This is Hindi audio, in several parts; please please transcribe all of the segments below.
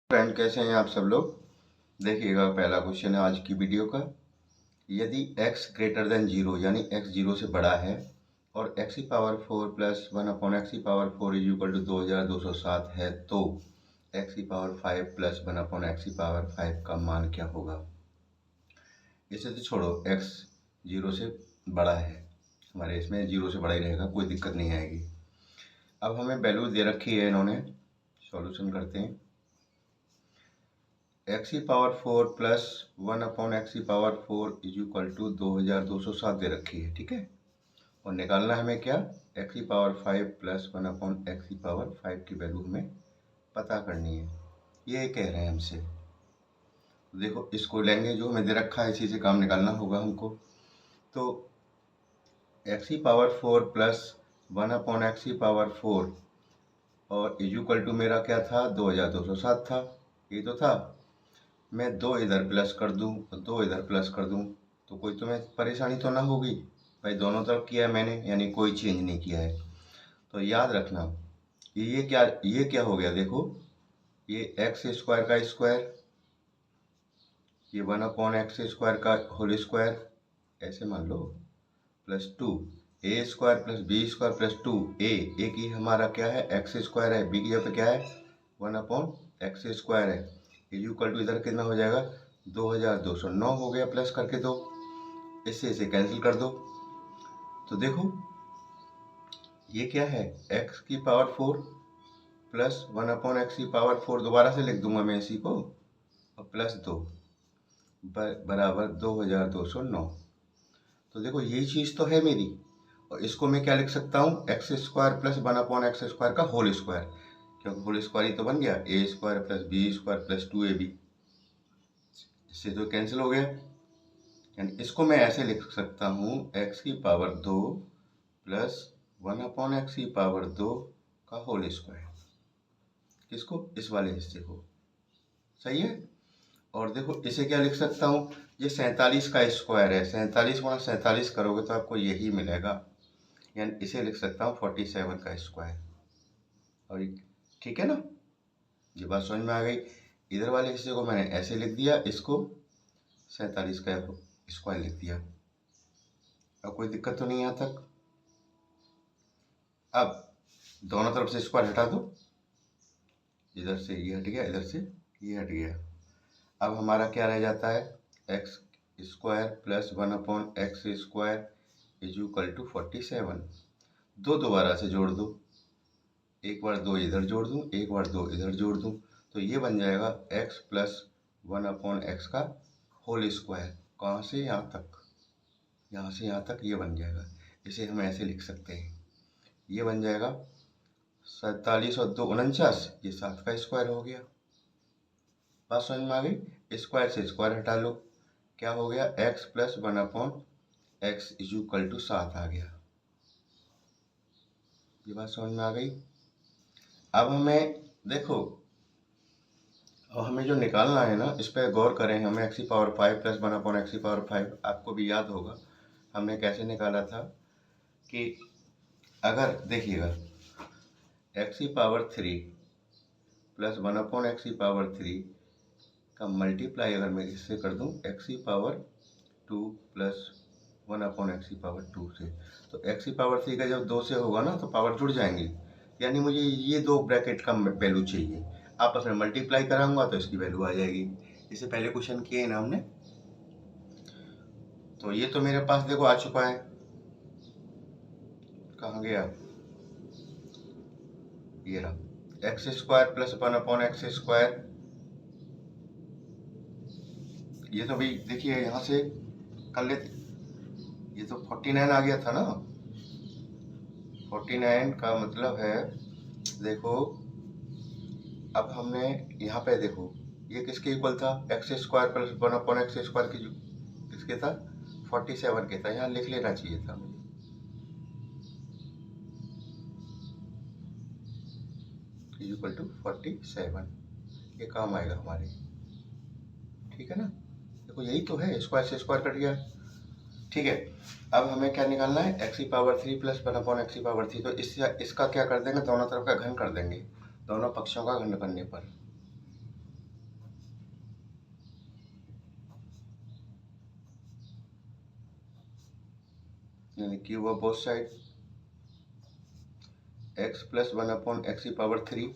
फ्रेंड, कैसे हैं आप सब लोग। देखिएगा, पहला क्वेश्चन है आज की वीडियो का। यदि x ग्रेटर देन 0 यानी x 0 से बड़ा है और x की पावर 4 प्लस 1 अपॉन एक्स की पावर 4 इज इक्वल टू 2207 है तो x की पावर 5 प्लस 1 अपॉन एक्स की पावर 5 का मान क्या होगा। इसे तो छोड़ो, x 0 से बड़ा है, हमारे इसमें 0 से बड़ा ही रहेगा, कोई दिक्कत नहीं आएगी। अब हमें वैल्यू दे रखी है, इन्होंने सॉल्यूशन करते हैं। एक्स की पावर 4 प्लस 1 अपॉन एक्स की पावर 4 इज इक्वल टू 2207 दे रखी है, ठीक है। और निकालना हमें क्या, एक्स की पावर 5 प्लस 1 अपॉन एक्स की पावर 5 की वैल्यू हमें पता करनी है। ये कह रहे हैं हमसे। देखो, इसको लेंगे, जो हमें दे रखा है इसी से काम निकालना होगा हमको। तो एक्स की पावर 4 प्लस 1 अपॉन एक्स की पावर 4 और इज इक्वल टू मेरा क्या था, 2207 था, ये तो था। मैं 2 इधर प्लस कर दूं और 2 इधर प्लस कर दूं तो कोई तुम्हें परेशानी तो ना होगी। भाई दोनों तरफ किया है मैंने, यानी कोई चेंज नहीं किया है। तो याद रखना, ये क्या हो गया, देखो ये एक्स स्क्वायर का स्क्वायर, ये 1 अपॉन एक्स स्क्वायर का होल स्क्वायर, ऐसे मान लो, plus 2 A square plus B square plus 2 A की हमारा क्या है, एक्स स्क्वायर है, बी की जगह पे क्या है, 1 अपॉन एक्स स्क्वायर है, इक्वल टू इधर कितना हो जाएगा, 2209 हो गया, प्लस करके दो, इससे इसे कैंसिल कर दो। तो देखो ये क्या है, x की पावर 4 प्लस 1 अपॉन एक्स की पावर 4, दोबारा से लिख दूंगा मैं इसी को, और प्लस 2 बराबर 2209। तो देखो यही चीज़ तो है मेरी, और इसको मैं क्या लिख सकता हूँ, X square plus 1 upon X square का होल स्क्वायर, क्योंकि होल स्क्वायर ही तो बन गया, A square plus B square plus 2ab, इससे तो कैंसिल हो गया। यानी इसको मैं ऐसे लिख सकता हूँ, एक्स की पावर 2 प्लस 1 अपॉन एक्स की पावर 2 का होल स्क्वायर। किसको, इस वाले हिस्से को, सही है। और देखो इसे क्या लिख सकता हूँ, ये 47 का स्क्वायर है, 47 गुणा 47 करोगे तो आपको यही मिलेगा, यानी इसे लिख सकता हूँ 47 का स्क्वायर। और ठीक है ना, ये बात समझ में आ गई। इधर वाले हिस्से को मैंने ऐसे लिख दिया, इसको 47 का स्क्वायर लिख दिया। अब कोई दिक्कत तो नहीं यहाँ तक। अब दोनों तरफ से स्क्वायर हटा दो, इधर से ये हट गया, इधर से ये हट गया। अब हमारा क्या रह जाता है, X square plus 1 upon X square is equal to 47। दो दोबारा से जोड़ दो, एक बार 2 इधर जोड़ दूँ, एक बार 2 इधर जोड़ दूँ, तो ये बन जाएगा x प्लस 1 अपॉन एक्स का होल स्क्वायर। कहाँ से यहाँ तक, यहाँ से यहाँ तक ये बन जाएगा। इसे हम ऐसे लिख सकते हैं, ये बन जाएगा 47 और 2 49, ये 7 का स्क्वायर हो गया। बात समझ में आ गई। स्क्वायर से स्क्वायर हटा लो, क्या हो गया, x plus 1 upon X is equal to 7 आ गया। ये बात समझ में आ गई। अब हमें देखो, अब हमें जो निकालना है ना, इस पर गौर करें। हमें एक्स की पावर 5 प्लस 1 अपॉन एक्स की पावर 5, आपको भी याद होगा हमने कैसे निकाला था, कि अगर देखिएगा एक्स की पावर 3 प्लस 1 अपॉन एक्स की पावर 3 का मल्टीप्लाई अगर मैं इससे कर दूं, एक्स की पावर 2 प्लस 1 अपॉन एक्स की पावर 2 से, तो एक्स की पावर 3 का जब 2 से होगा ना तो पावर जुड़ जाएंगी, यानी मुझे ये दो ब्रैकेट का वैल्यू चाहिए। आपस में मल्टीप्लाई कराऊंगा तो इसकी वैल्यू आ जाएगी। इससे पहले क्वेश्चन किए ना हमने, तो ये तो मेरे पास देखो आ चुका है। कहाँ गया, ये रहा, x square plus 1 upon X square. ये तो भाई देखिए यहाँ से कर लेते, ये तो 49 आ गया था ना। 49 का मतलब है, देखो अब हमने यहाँ पे देखो, ये किसके इक्वल था, x square plus 1 upon X square की, किसके था, 47 के था। यहाँ लिख लेना चाहिए था मुझे, इक्वल टू 47, ये काम आएगा हमारे, ठीक है ना। देखो यही तो है, स्क्वायर से स्क्वायर कट गया, ठीक है। अब हमें क्या निकालना है, एक्स की पावर 3 प्लस 1 अपॉन एक्स की पावर 3, तो इसका क्या कर देंगे, दोनों तरफ का घन कर देंगे, दोनों पक्षों का घन करने पर। यानी cube of both side x plus 1/x³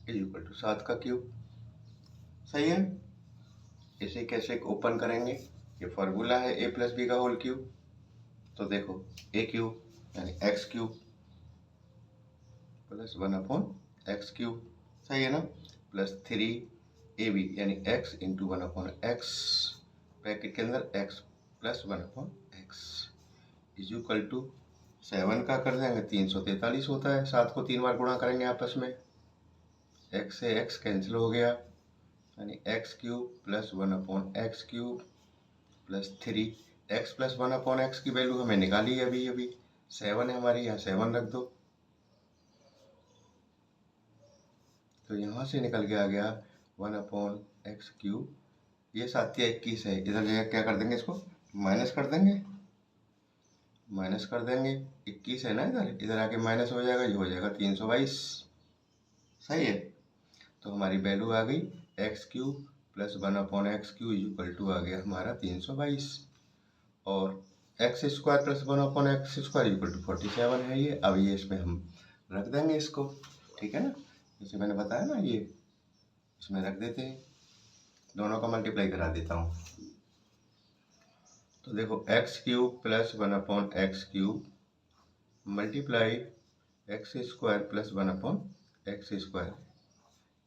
is equal to 7 का क्यूब। सही है। इसे कैसे ओपन करेंगे? ये फार्मूला है a प्लस बी का होल क्यूब। तो देखो a क्यूब यानी x³ प्लस 1/x³। सही है ना। प्लस 3ab यानी x इंटू 1/x ब्रैकेट के अंदर x plus 1/x is equal to 7 का कर देंगे 343 होता है। 7 को 3 बार गुणा करेंगे आपस में, x से x कैंसिल हो गया यानी x³ plus 1/x³ plus 3x plus 1/x की वैल्यू हमें निकाली है अभी 7 है हमारी, यहाँ 7 रख दो तो यहाँ से निकल के आ गया 1/x³। ये 7 या 21 है, इधर जगह क्या कर देंगे, इसको माइनस कर देंगे। 21 है ना, इधर आके माइनस हो जाएगा, ये हो जाएगा 322। सही है। तो हमारी वैल्यू आ गई x³ plus 1/x³ equal to आ गया हमारा 322 और x² plus 1/x² equal to 47 है ये। अब ये इसमें हम रख देंगे इसको, ठीक है ना, जैसे मैंने बताया ना, ये इसमें रख देते हैं। दोनों का मल्टीप्लाई करा देता हूँ। तो देखो x³ plus 1/x³ multiply x² plus 1/x²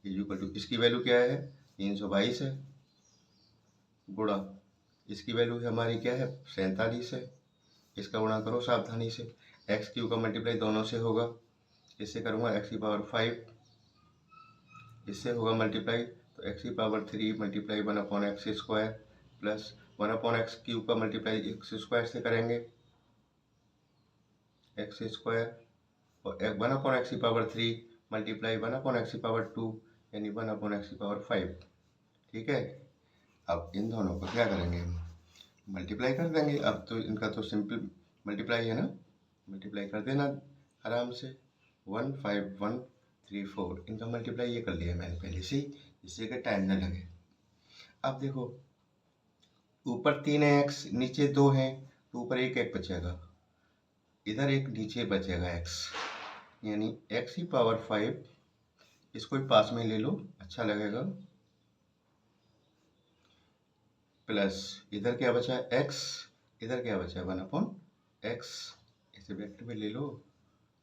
is equal to, इसकी वैल्यू क्या है 322 है, गुणा इसकी वैल्यू है हमारी क्या है 47 है। इसका गुणा करो सावधानी से, x³ का मल्टीप्लाई दोनों से होगा। इससे करूँगा x⁵, इससे होगा मल्टीप्लाई तो x⁵ multiply 1/x² plus 1/x³ का मल्टीप्लाई x² से करेंगे x² और 1/x³ मल्टीप्लाई 1/x² यानी 1/x5। ठीक है। अब इन दोनों को क्या करेंगे, हम मल्टीप्लाई कर देंगे। अब तो इनका तो सिंपल मल्टीप्लाई है ना, मल्टीप्लाई कर देना आराम से। 15134 इनका मल्टीप्लाई ये कर लिया मैंने पहले से ही, जिससे कि टाइम न लगे। अब देखो ऊपर 3 है x, नीचे 2 है तो ऊपर एक बचेगा, इधर एक नीचे बचेगा x, यानी x⁵ इसको भी पास में ले लो, अच्छा लगेगा। प्लस इधर क्या बचा है x, इधर क्या बचा है 1/x, इसे वेक्टर में ले लो।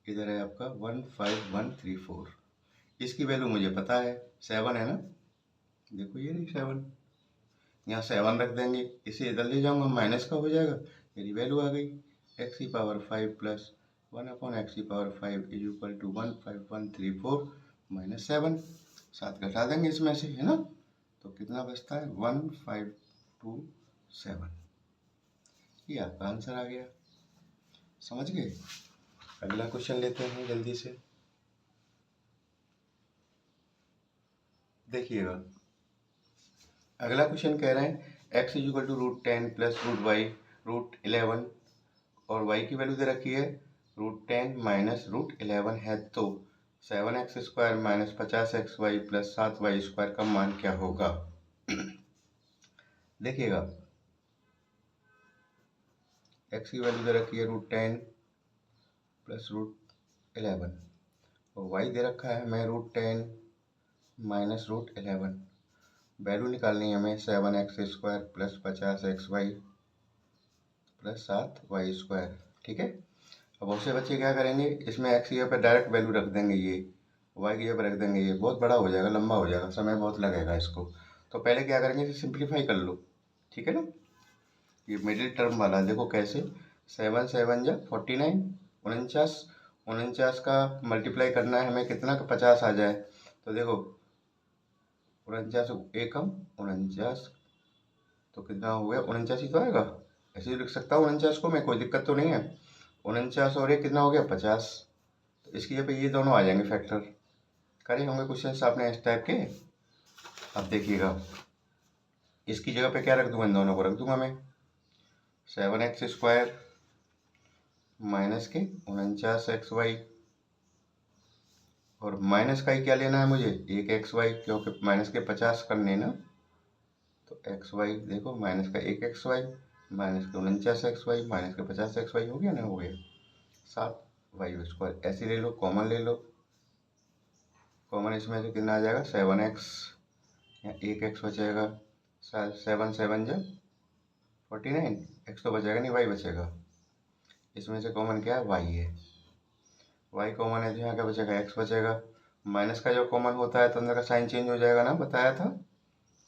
इधर है आपका 15134, इसकी वैल्यू मुझे पता है 7 है ना, देखो ये रही 7, यहाँ 7 रख देंगे। इसे इधर ले जाऊंगा माइनस का हो जाएगा, मेरी वैल्यू आ गई x⁵ plus 1/x⁵ is equal to 15134 minus 7। 7 घटा देंगे इसमें से, है ना, तो कितना बचता है 1527। ये आपका आंसर आ गया। समझ गए। अगला क्वेश्चन लेते हैं जल्दी से, देखिएगा। अगला क्वेश्चन कह रहे हैं x is equal to √10 plus √y √11 और y की वैल्यू दे रखी है √10 माइनस √11 है, तो 7x² minus 50xy plus 7y² का मान क्या होगा। देखिएगा x की वैल्यू दे रखी है √10 प्लस √11 और y दे रखा है हमें √10 माइनस √11। वैल्यू निकालनी है हमें 7x² plus 50xy plus 7y²। ठीक है। अब उससे बच्चे क्या करेंगे, इसमें x की जगह पर डायरेक्ट वैल्यू रख देंगे, ये y की जगह पर रख देंगे, ये बहुत बड़ा हो जाएगा, लंबा हो जाएगा, समय बहुत लगेगा इसको। तो पहले क्या करेंगे, इसे सिंप्लीफाई कर लो, ठीक है ना। ये मिडिल टर्म वाला देखो कैसे, 7 7 जा 49, 49 का मल्टीप्लाई करना है हमें, कितना का 50 आ जाए। तो देखो 49 एकम 49 तो कितना हो गया 49 ही तो आएगा, ऐसे ही लिख सकता हूँ 49 को मैं, कोई दिक्कत तो नहीं है। 49 और एक कितना हो गया 50, तो इसकी जगह पे ये दोनों आ जाएंगे फैक्टर। करे होंगे क्वेश्चन आपने इस टाइप के। अब देखिएगा इसकी जगह पे क्या रख दूंगा, इन दोनों को रख दूंगा मैं 7x² माइनस के 49xy और माइनस का ही क्या लेना है मुझे, एक xy, क्योंकि माइनस के 50 करने ना, तो xy देखो माइनस का एक xy माइनस के 49 XY माइनस के 50 XY हो गया ना, हो गया 7Y²। ऐसे ले लो, कॉमन ले लो, कॉमन इसमें से कितना आ जाएगा 7X, या 1X बचेगा, 7 7 जा 49, X तो बचेगा नहीं, Y बचेगा। इसमें से कॉमन क्या है, Y है, Y कॉमन है तो यहाँ क्या बचेगा, X बचेगा। माइनस का जो कॉमन होता है तो अंदर का साइन चेंज हो जाएगा ना, बताया था,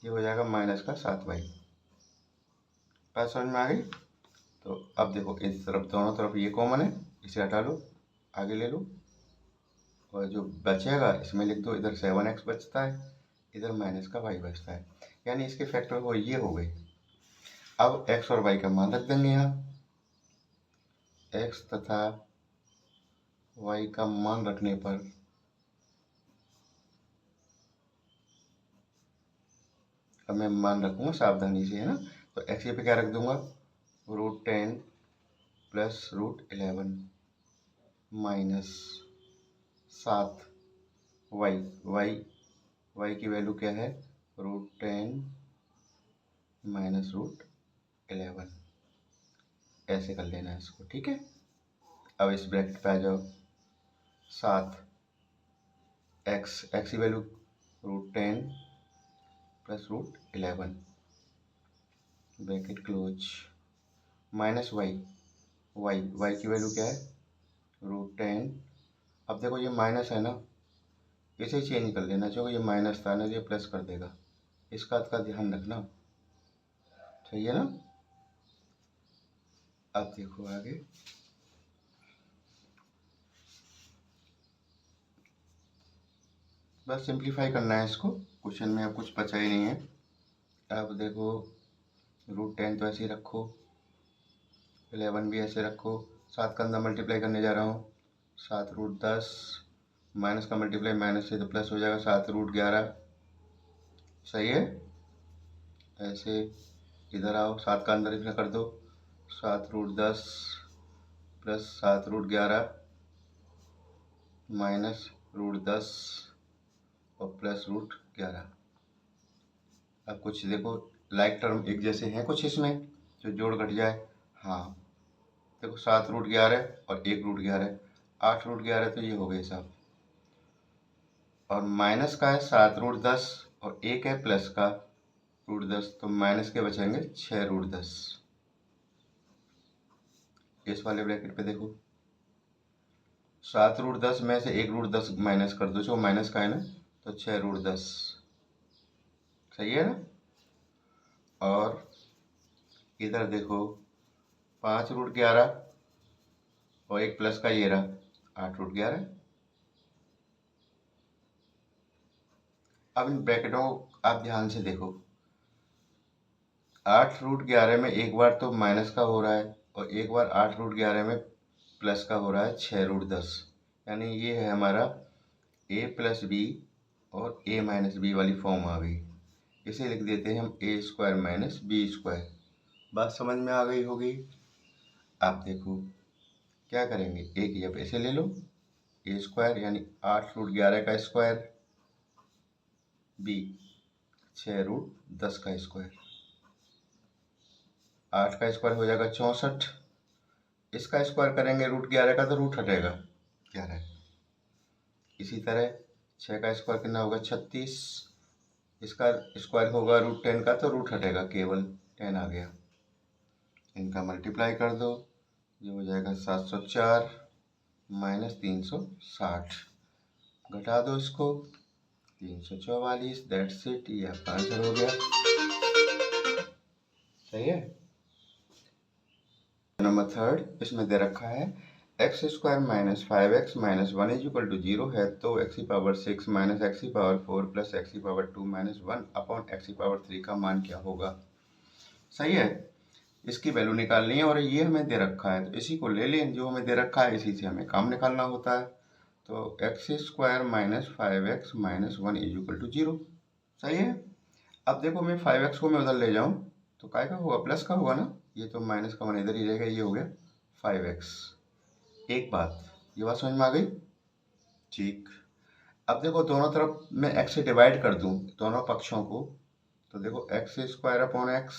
ये हो जाएगा माइनस का 7Y। बात समझ में आ गई। तो अब देखो इस तरफ दोनों तरफ ये कॉमन है, इसे हटा लो, आगे ले लो, और जो बचेगा इसमें लिख दो, इधर 7X बचता है, इधर माइनस का Y बचता है, यानी इसके फैक्टर वो ये हो गए। अब X और Y का मान रख देंगे यहाँ, X तथा Y का मान रखने पर अब मैं मान रखूँगा सावधानी से, है ना। तो X पे क्या रख दूंगा, √10 प्लस √11 माइनस 7Y, Y की वैल्यू क्या है, √10 माइनस √11, ऐसे कर लेना है इसको, ठीक है। अब इस ब्रैकेट पे आ जाओ, 7X की value √10 plus √11 bracket close, minus Y की वैल्यू क्या है, √10। अब देखो ये माइनस है ना, इसे चेंज कर लेना, जो ये माइनस था ना ये प्लस कर देगा, इसका ध्यान रखना, सही है ना। अब देखो आगे, बस सिंप्लीफाई करना है इसको, क्वेश्चन में अब कुछ बचा ही नहीं है। अब देखो √10 तो ऐसे ही रखो, 11 भी ऐसे रखो, 7 का अंदर मल्टीप्लाई करने जा रहा हूँ, 7√10 माइनस का मल्टीप्लाई माइनस से तो प्लस हो जाएगा, 7√11, सही है। ऐसे इधर आओ, 7 का अंदर इसमें कर दो, 7√10 प्लस 7√11 माइनस √10 और प्लस √11। अब कुछ देखो लाइक टर्म एक जैसे हैं कुछ इसमें, जो जोड़ घट जाए, हाँ देखो 7√11 और 1√11, 8√11, तो ये हो गए साहब। और माइनस का है 7√10 और एक है प्लस का √10, तो माइनस के बचेंगे 6√10। इस वाले ब्रैकेट पे देखो 7√10 में से 1√10 माइनस कर दो, जो माइनस का है ना, तो 6√10, सही है ना। और इधर देखो 5√11 और एक प्लस का ये रहा 8√11। अब इन ब्रैकेटों को आप ध्यान से देखो, 8√11 में एक बार तो माइनस का हो रहा है और एक बार 8√11 में प्लस का हो रहा है 6√10, यानी ये है हमारा a प्लस बी और a माइनस बी वाली फॉर्म आ गई। इसे लिख देते हैं हम a² माइनस b²। बात समझ में आ गई होगी। आप देखो क्या करेंगे, एक जब ऐसे ले लो, a² यानी 8√11 का स्क्वायर, b 6√10 का स्क्वायर, 8 का स्क्वायर हो जाएगा 64, इसका स्क्वायर करेंगे √11 का तो रूट हटेगा 11। इसी तरह 6 का स्क्वायर कितना होगा 36, इसका स्क्वायर होगा √10 का तो रूट हटेगा, केवल 10 आ गया। इनका मल्टीप्लाई कर दो, जो हो जाएगा 704 माइनस 360, घटा दो इसको 344, दैट्स इट, ये आपका आंसर हो गया, सही है। नंबर 3 इसमें दे रखा है x² minus 5x minus 1 is equal to 0 है, तो x⁻6 minus x⁻4 plus x⁻2 minus 1 upon x⁻3 का मान क्या होगा। सही है, इसकी वैल्यू निकालनी है और ये हमें दे रखा है, तो इसी को ले लें, जो हमें दे रखा है इसी से हमें काम निकालना होता है। तो x² minus 5x minus 1 is equal to 0, सही है। अब देखो मैं 5x को मैं उधर ले जाऊं तो काय का होगा, प्लस का होगा ना, ये तो माइनस का वन इधर ही रहेगा, ये हो गया 5x। एक बात, ये बात समझ में आ गई, ठीक। अब देखो दोनों तरफ मैं x से डिवाइड कर दूं दोनों पक्षों को, तो देखो x² upon x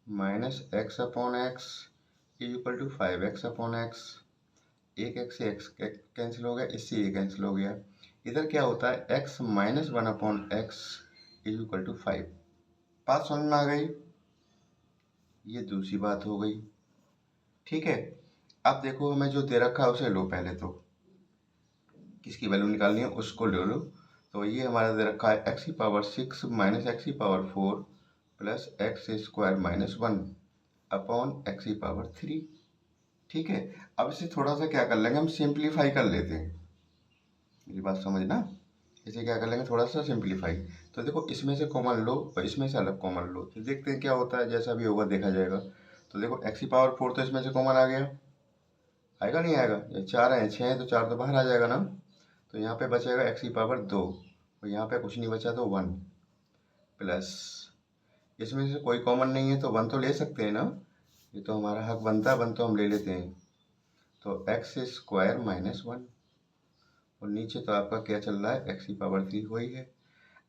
minus X upon X is equal to 5x upon X. एक एक्स से एक्स कैंसिल हो गया, इससे ये कैंसिल हो गया। इधर क्या होता है, x minus 1 upon X is equal to 5। बात समझ में आ गई? ये दूसरी बात हो गई। ठीक है, अब देखो हमें जो दे रखा है उसे लो, पहले तो किसकी वैल्यू निकालनी है उसको ले लो। तो ये हमारा दे रखा है एक्स की पावर 6 माइनस एक्स की power 4 plus x square minus 1 upon x की पावर 3। ठीक है, अब इसे थोड़ा सा क्या कर लेंगे, हम सिंप्लीफाई कर लेते हैं। मेरी बात समझना, इसे क्या कर लेंगे, थोड़ा सा सिंप्लीफाई। तो देखो इसमें से कॉमन लो और इसमें से अलग कॉमन लो, तो देखते हैं क्या होता है, जैसा भी होगा देखा जाएगा। तो देखो एक्स की पावर 4 तो इसमें से कॉमन आ गया, आएगा नहीं आएगा, ये 4 है 6 है तो 4 तो बाहर आ जाएगा ना। तो यहाँ पे बचेगा एक्स की पावर 2 और यहाँ पे कुछ नहीं बचा तो 1 प्लस, इसमें से कोई कॉमन नहीं है तो 1 तो ले सकते हैं ना, ये तो हमारा हक बनता है, 1 तो हम ले लेते हैं। तो एक्स स्क्वायर माइनस 1 और नीचे तो आपका क्या चल रहा है, एक्स की पावर 3 वही है।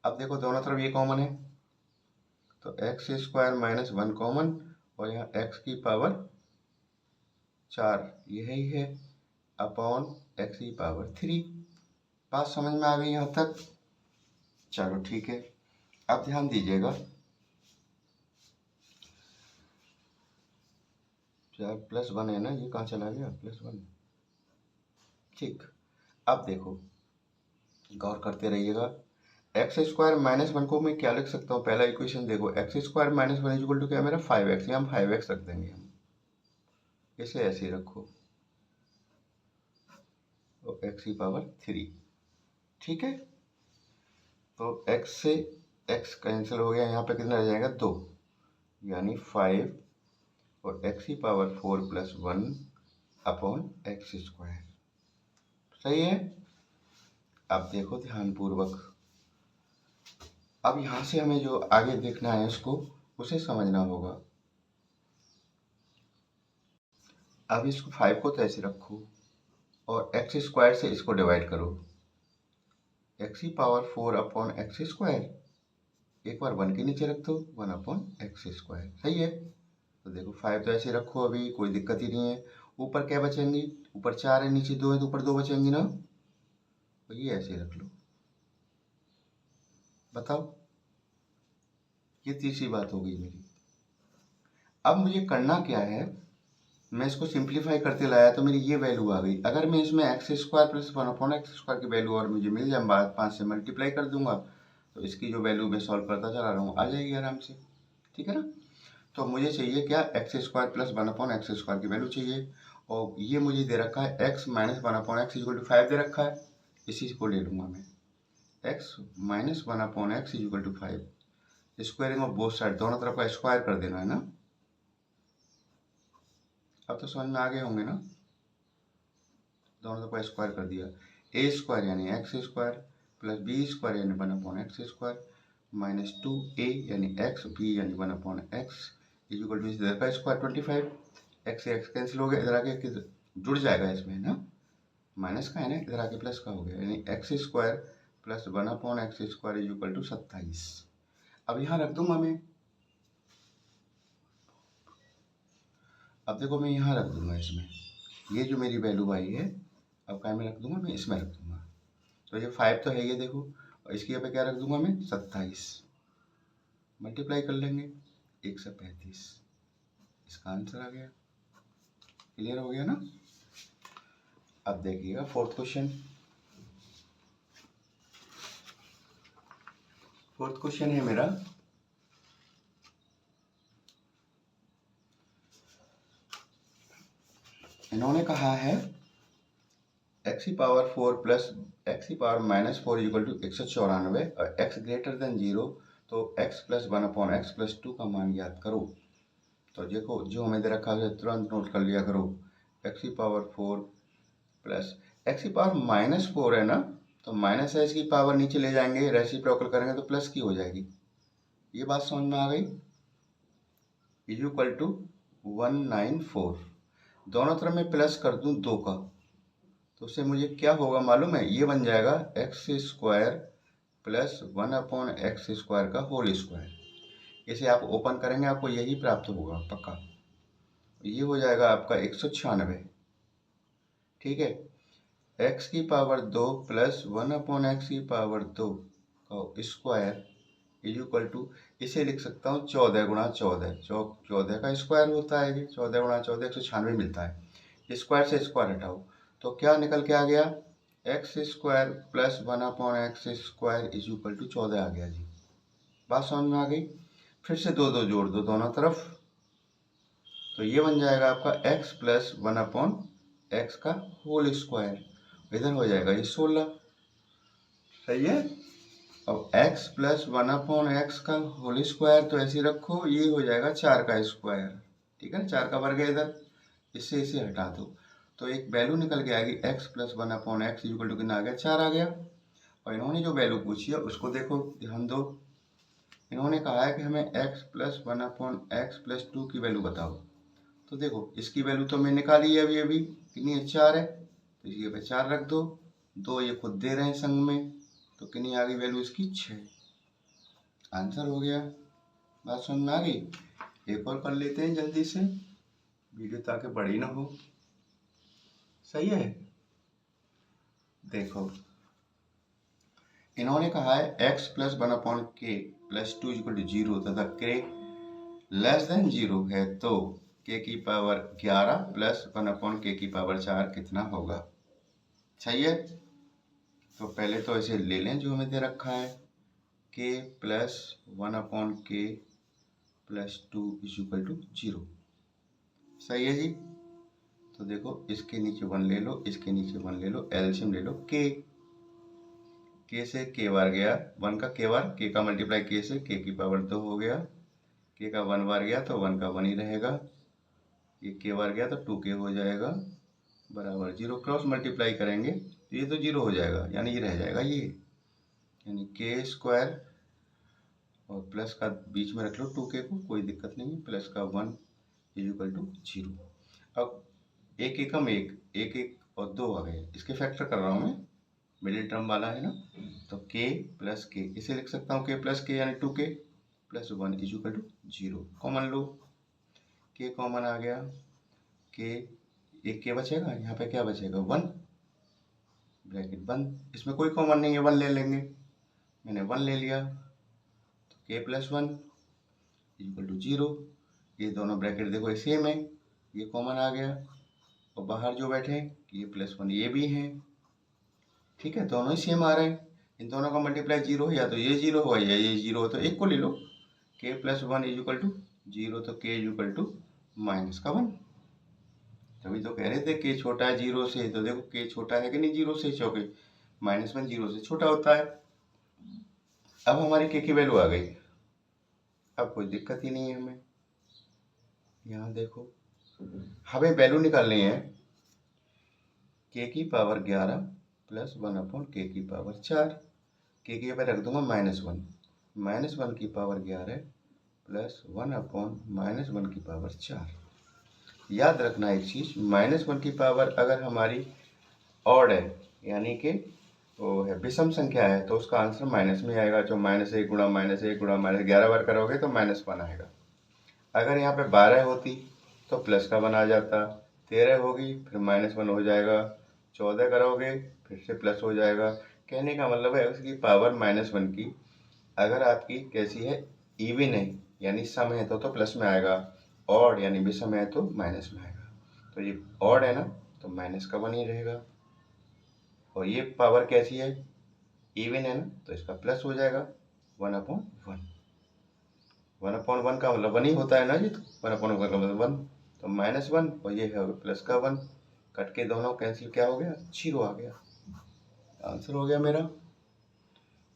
अब देखो दोनों तरफ ये कॉमन है, तो एक्स स्क्वायर माइनस 1 कॉमन और यहाँ एक्स की पावर 4 यही है अपॉन एक्स की पावर 3। बात समझ में आ गई यहाँ तक? चलो ठीक है, अब ध्यान दीजिएगा, 4 प्लस 1 है ना, ये कहाँ चला गया प्लस 1। ठीक, अब देखो गौर करते रहिएगा, एक्स स्क्वायर माइनस 1 को मैं क्या लिख सकता हूँ, पहला इक्वेशन देखो, X square minus 1 equal to क्या है मेरा 5x, हम 5x रख देंगे, हम इसे ऐसे ही रखो तो एक्स की पावर 3। ठीक है, तो x से x कैंसिल हो गया, यहाँ पे कितना रह जाएगा 2 यानी 5 और x की power 4 plus 1 upon X square. सही है, अब देखो ध्यानपूर्वक, अब यहाँ से हमें जो आगे देखना है इसको उसे समझना होगा। अब इसको 5 को तो ऐसे रखो और एक्स स्क्वायर से इसको डिवाइड करो, एक्स की पावर 4 अपॉन एक्स स्क्वायर, एक बार 1 के नीचे रख दो 1 अपॉन एक्स स्क्वायर। सही है, तो देखो 5 तो ऐसे रखो, अभी कोई दिक्कत ही नहीं है। ऊपर क्या बचेंगी, ऊपर 4 है नीचे 2 है तो ऊपर 2 बचेंगी ना, तो ये ऐसे रख लो। बताओ, ये तीसरी बात हो गई मेरी। अब मुझे करना क्या है, मैं इसको सिंप्लीफाई करते लाया तो मेरी ये वैल्यू आ गई। अगर मैं इसमें x square plus 1 upon X square की वैल्यू और मुझे मिल जाए, बाद 5 से मल्टीप्लाई कर दूंगा तो इसकी जो वैल्यू मैं सॉल्व करता चला रहा हूँ आ जाएगी आराम से। ठीक है ना, तो मुझे चाहिए क्या, X square plus 1 upon X square की वैल्यू चाहिए, और ये मुझे दे रखा है X minus 1 upon X equal to 5 दे रखा है, इसी को ले लूँगा मैं, X minus 1 upon X equal to 5, squaring of both side, दोनों तरफ का स्क्वायर कर देना है ना। अब तो समझ में आ गए होंगे ना, दोनों तरफ का स्क्वायर कर दिया, ए स्क्वायर यानी X square plus B square यानी 1 upon X square minus 2a यानी एक्स, बी यानी 1 अपॉन एक्स इक्वल टू इधर का स्क्वायर 25, एक्स से एक्स कैंसिल हो गया, इधर आके जुड़ जाएगा इसमें ना, माइनस का है ना, इधर आके प्लस का हो गया, यानी X square plus 1 upon X square equal to 27। अब यहाँ रख दूंगा मैं, अब देखो मैं यहाँ रख दूंगा इसमें, ये जो मेरी वैल्यू आई है अब क्या में रख दूंगा मैं, इसमें रख दूंगा। तो ये 5 तो है ये देखो, और इसकी यहाँ पे क्या रख दूंगा मैं 27, मल्टीप्लाई कर लेंगे 135, इसका आंसर आ गया। क्लियर हो गया ना। अब देखिएगा फोर्थ क्वेश्चन, फोर्थ क्वेश्चन है मेरा, इन्होंने कहा है एक्स की पावर 4 प्लस एक्स की पावर माइनस 4 इक्वल टू 194 और एक्स ग्रेटर देन 0, तो x plus 1 upon x plus 2 का मान ज्ञात करो। तो देखो जो हमें दे रखा है तुरंत नोट कर लिया करो, एक्स की पावर 4 प्लस एक्स की पावर माइनस 4 है ना, तो माइनस है इसकी पावर नीचे ले जाएंगे, रेसिप्रोकल करेंगे तो प्लस की हो जाएगी। ये बात समझ में आ गई, इज इक्वल टू 194, दोनों तरफ मैं प्लस कर दूं 2 का, तो उससे मुझे क्या होगा मालूम है, ये बन जाएगा x square plus 1 upon X square का होल स्क्वायर। इसे आप ओपन करेंगे आपको यही प्राप्त होगा पक्का। ये हो जाएगा आपका 196, ठीक है। x की पावर 2 प्लस 1/x की पावर 2 का स्क्वायर इज इक्वल टू, इसे लिख सकता हूँ 14 गुणा 14, 14 का स्क्वायर होता है, 14 गुणा 14 196 मिलता है। स्क्वायर से स्क्वायर हटाओ तो क्या निकल के आ गया, X square plus 1/x square is equal to 14 आ गया जी। बात समझ में आ गई। फिर से दो दो जोड़ दो दोनों तरफ, तो ये बन जाएगा आपका x प्लस 1/x का होल स्क्वायर, इधर हो जाएगा ये 16, सही है। अब x प्लस 1/x का होल स्क्वायर तो ऐसे रखो, ये हो जाएगा 4 का स्क्वायर, ठीक है ना, 4 का वर्ग है इधर, इससे इसे हटा दो तो एक वैल्यू निकल के आएगी x plus 1/x equal to कितना आ गया, 4 आ गया। और इन्होंने जो वैल्यू पूछी है उसको देखो, ध्यान दो। इन्होंने कहा है कि हमें x प्लस 1/x प्लस 2 की वैल्यू बताओ, तो देखो इसकी वैल्यू तो मैं निकाली है अभी अभी, कितनी है, 4 है, तो इसके पे 4 रख दो, 2 ये खुद दे रहे हैं संग में, तो कितनी आ गई वैल्यू इसकी, 6। आंसर हो गया। बात समझ में आ गई। एक और कर लेते हैं जल्दी से, वीडियो ताकि बड़ी ना हो, सही है। देखो इन्होंने कहा है x plus 1/k plus 2 equal to 0 तथा k लेस देन 0 है तो k की पावर 11 प्लस 1/k की पावर 4 कितना होगा, सही है। तो पहले तो ऐसे ले लें जो हमें दे रखा है, k plus 1/k plus 2 is equal to 0, सही है जी। तो देखो इसके नीचे 1 ले लो, इसके नीचे 1 ले लो, एलसीएम ले लो, k से k बार गया, 1 का k बार, k का मल्टीप्लाई k से k की पावर 2 हो गया, k का 1 बार गया तो 1 का 1 ही रहेगा, ये k बार गया तो 2k हो जाएगा बराबर 0, क्रॉस मल्टीप्लाई करेंगे तो ये तो 0 हो जाएगा, यानी ये रह जाएगा ये, यानी k स्क्वायर और प्लस का बीच में रख लो 2k को, कोई दिक्कत नहीं है, प्लस का 1 इज इक्वल टू 0। अब एक एकम एक, एक एक और 2 आ गए, इसके फैक्टर कर रहा हूँ मैं, मिडिल टर्म वाला है ना, तो k प्लस के, इसे लिख सकता हूँ k प्लस के यानी 2k plus 1 is equal to 0, common लो, k कॉमन आ गया, k एक k बचेगा, यहाँ पे क्या बचेगा 1, ब्रैकेट बंद, इसमें कोई कॉमन नहीं है 1 ले लेंगे, मैंने 1 ले लिया, तो k प्लस 1 इक्वल टू 0, ये दोनों ब्रैकेट देखो सेम है, ये कॉमन आ गया, और बाहर जो बैठे ये प्लस 1 ये भी हैं, ठीक है, दोनों ही सेम आ रहे हैं, इन दोनों का मल्टीप्लाई 0 हो, या तो ये 0 हो या ये 0 हो, तो एक को ले लो, k plus 1 is equal to 0, तो k is equal to minus का 1, तभी तो कह रहे थे k छोटा है 0 से, तो देखो k छोटा है कि नहीं 0 से, चौके -1 0 से छोटा होता है। अब हमारी k की वैल्यू आ गई, अब कोई दिक्कत ही नहीं है हमें, यहाँ देखो हमें वैल्यू निकालनी है k की पावर 11 प्लस 1/k की पावर 4, k की पे रख दूंगा -1, -1 की पावर 11 प्लस 1/-1 की पावर 4। याद रखना एक चीज़, -1 की पावर अगर हमारी ऑड है, यानी कि वो है विषम संख्या है, तो उसका आंसर माइनस में आएगा, जो -1 गुणा -1 गुणा -11 बार करोगे तो -1 आएगा। अगर यहाँ पे 12 होती तो प्लस का 1 आ जाता, 13 होगी फिर -1 हो जाएगा, 14 करोगे फिर से प्लस हो जाएगा। कहने का मतलब है उसकी पावर -1 की अगर आपकी कैसी है, इवन है यानी सम है तो प्लस में आएगा, ऑड यानी विषम है तो माइनस में आएगा। तो ये ऑड है ना, तो माइनस का 1 ही रहेगा, और ये पावर कैसी है, इवन है ना, तो इसका प्लस हो जाएगा 1/1, 1/1 का मतलब 1 ही होता है ना जी, तो 1/1 का मतलब 1, तो -1 और ये है प्लस का 1, कट के दोनों कैंसिल, क्या हो गया 0 आ गया, आंसर हो गया मेरा।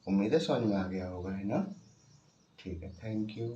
उम्मीद है समझ में आ गया होगा, है ना, ठीक है, थैंक यू।